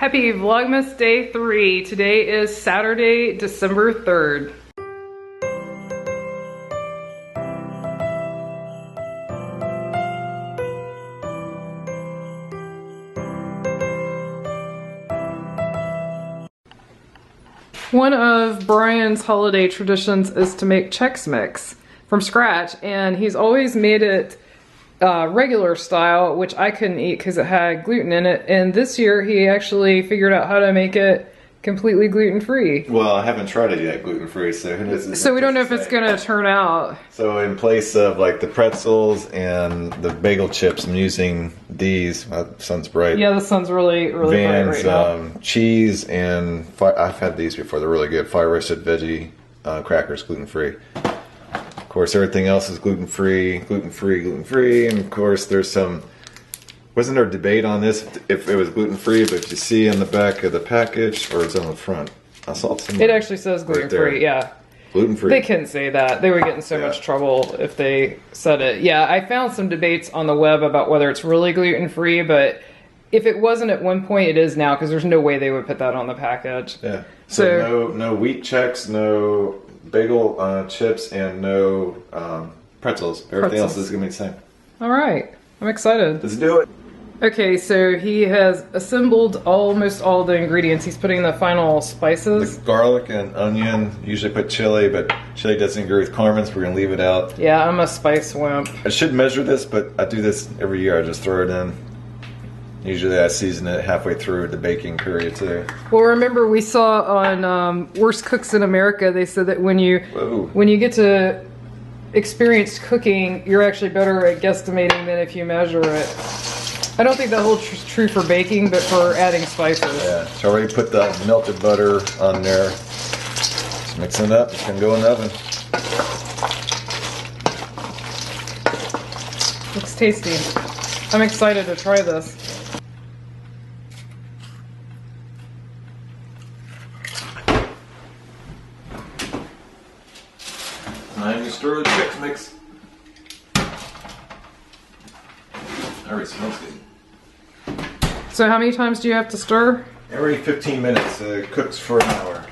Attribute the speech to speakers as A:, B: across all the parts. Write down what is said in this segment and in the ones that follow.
A: Happy Vlogmas Day 3. Today is Saturday, December 3rd. One of Brian's holiday traditions is to make Chex Mix from scratch, and he's always made it regular style, which I couldn't eat because it had gluten in it. And this year he actually figured out how to make it completely gluten-free.
B: Well, I haven't tried it yet, gluten-free, so who knows?
A: So we don't know if it's gonna turn out.
B: So in place of like the pretzels and the bagel chips, I'm using these. Sun's bright.
A: Yeah, the sun's really bright right now.
B: Cheese and I've had these before. They're really good. Fire roasted veggie crackers, gluten-free. Of course, everything else is gluten-free, and of course there's some, wasn't there a debate on this, if it was gluten-free, but if you see on the back of the package, or it's on the front? I saw it somewhere.
A: It actually says gluten-free, right, yeah.
B: Gluten-free.
A: They couldn't say that. They would get in so much trouble if they said it. Yeah, I found some debates on the web about whether it's really gluten-free, but if it wasn't at one point, it is now, because there's no way they would put that on the package. Yeah.
B: So no wheat Chex, no bagel chips, and no pretzels. Everything else is going to be the same.
A: All right. I'm excited.
B: Let's do it.
A: Okay, so he has assembled almost all the ingredients. He's putting the final spices.
B: The garlic and onion. Usually put chili, but chili doesn't agree with Carmen's. We're going to leave it out.
A: Yeah, I'm a spice wimp.
B: I should measure this, but I do this every year. I just throw it in. Usually I season it halfway through the baking period too. Well,
A: remember we saw on Worst Cooks in America, they said that when you get to experience cooking, you're actually better at guesstimating than if you measure it. I don't think that holds true for baking, but for adding spices.
B: Yeah, so I already put the melted butter on there. Just mixing it up. It's gonna go in the oven.
A: Looks tasty. I'm excited to try this.
B: Time to stir the Chex Mix. Already smells good.
A: So how many times do you have to stir?
B: Every 15 minutes. It cooks for an hour.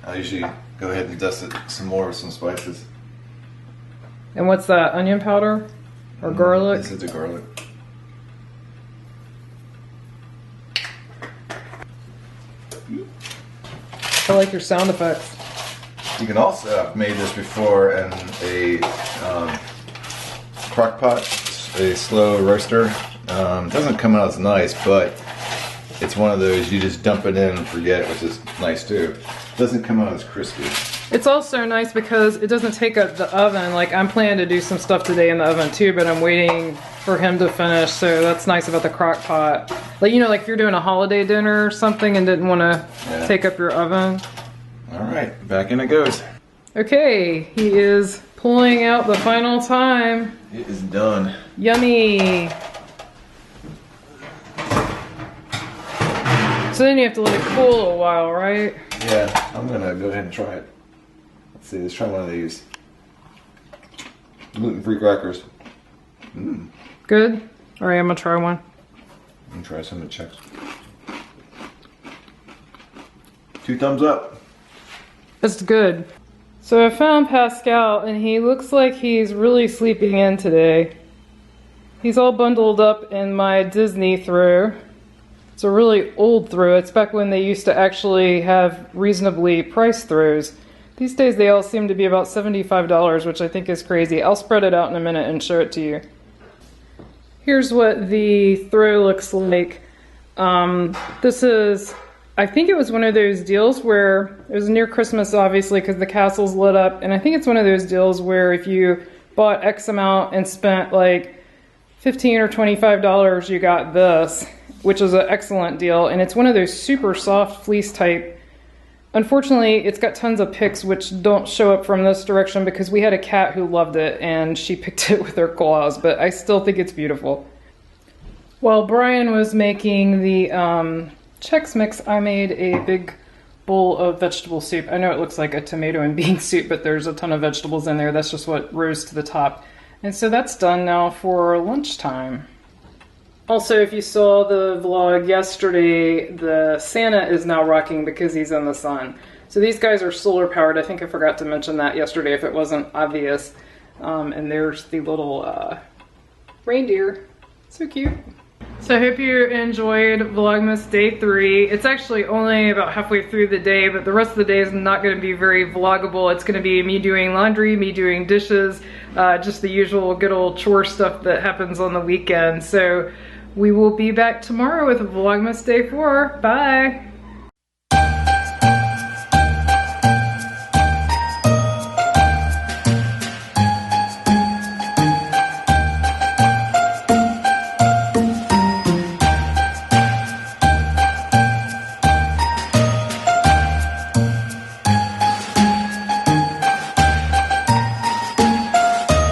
B: I usually go ahead and dust it some more with some spices.
A: And what's that? Onion powder? Or garlic?
B: This is the garlic.
A: I like your sound effects.
B: You can also, I've made this before in a crock pot, a slow roaster. It doesn't come out as nice, but it's one of those you just dump it in and forget, which is nice too. It doesn't come out as crispy. It's
A: also nice because it doesn't take up the oven. Like, I'm planning to do some stuff today in the oven too, but I'm waiting for him to finish, so that's nice about the crock pot. Like, you know, like if you're doing a holiday dinner or something and didn't want to take up your oven.
B: Alright, back in it goes. Okay,
A: he is pulling out the final time.
B: It is done.
A: Yummy! So then you have to let it cool a while, right?
B: Yeah, I'm gonna go ahead and try it. Let's see, let's try one of these. Gluten-free crackers. Mmm.
A: Good? Alright, I'm gonna try one.
B: I'm gonna try some of the Chex. 2 thumbs up.
A: That's good. So I found Pascal, and he looks like he's really sleeping in today. He's all bundled up in my Disney throw. It's a really old throw. It's back when they used to actually have reasonably priced throws. These days they all seem to be about $75, which I think is crazy. I'll spread it out in a minute and show it to you. Here's what the throw looks like. This is, I think it was one of those deals where, it was near Christmas obviously because the castle's lit up, and I think it's one of those deals where if you bought X amount and spent like $15 or $25, you got this, which is an excellent deal, and it's one of those super soft fleece type. Unfortunately, it's got tons of picks which don't show up from this direction because we had a cat who loved it and she picked it with her claws, but I still think it's beautiful. While Brian was making the Chex Mix, I made a big bowl of vegetable soup. I know it looks like a tomato and bean soup, but there's a ton of vegetables in there. That's just what rose to the top. And so that's done now for lunchtime. Also, if you saw the vlog yesterday, the Santa is now rocking because he's in the sun. So these guys are solar powered. I think I forgot to mention that yesterday if it wasn't obvious. And there's the little reindeer. So cute. So I hope you enjoyed Vlogmas Day 3. It's actually only about halfway through the day, but the rest of the day is not going to be very vloggable. It's going to be me doing laundry, me doing dishes, just the usual good old chore stuff that happens on the weekend. So we will be back tomorrow with Vlogmas Day 4. Bye!